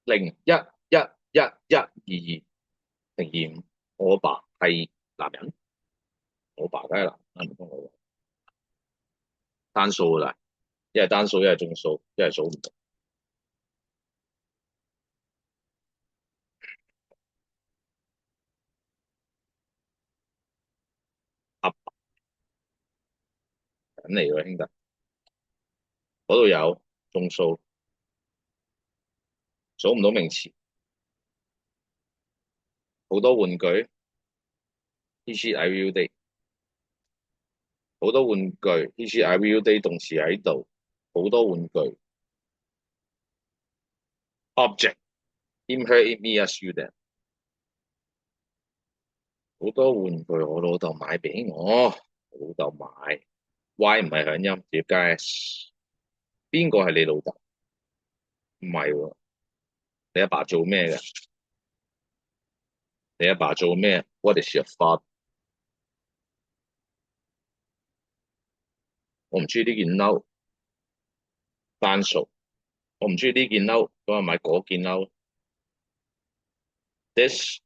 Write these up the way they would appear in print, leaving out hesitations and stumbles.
0111112202。我爸係男人，我爸梗係男人，唔通我單數噶啦，一係單數，一係眾數，一係數唔到。阿爸緊嚟喎，兄弟，嗰度有眾數，數唔到名詞，好多玩具，he she I will they，好多玩具，he she I will they 動詞喺度，好多玩具，object him her it me us you them，好多玩具，我老豆買俾我，我老豆買，Y 唔係響音，直接加 S，邊個係你老豆？唔係喎，你阿爸做咩嘅？你阿爸做咩？What is your father？我唔中意呢件褸，單數。我唔中意呢件褸，咁啊買嗰件褸。This,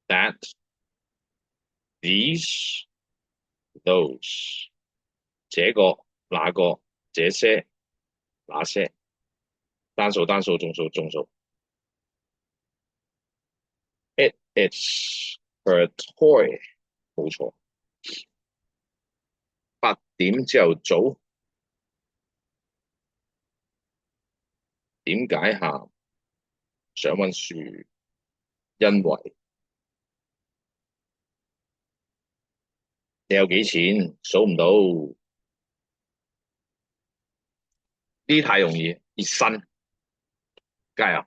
that, these, those，這個、那個、這些、那些，單數、單數、眾數、眾數。It is her toy，冇錯。8點朝頭早，點解喊？想溫書，因為你有幾錢，數唔到。呢太容易，熱身，加油！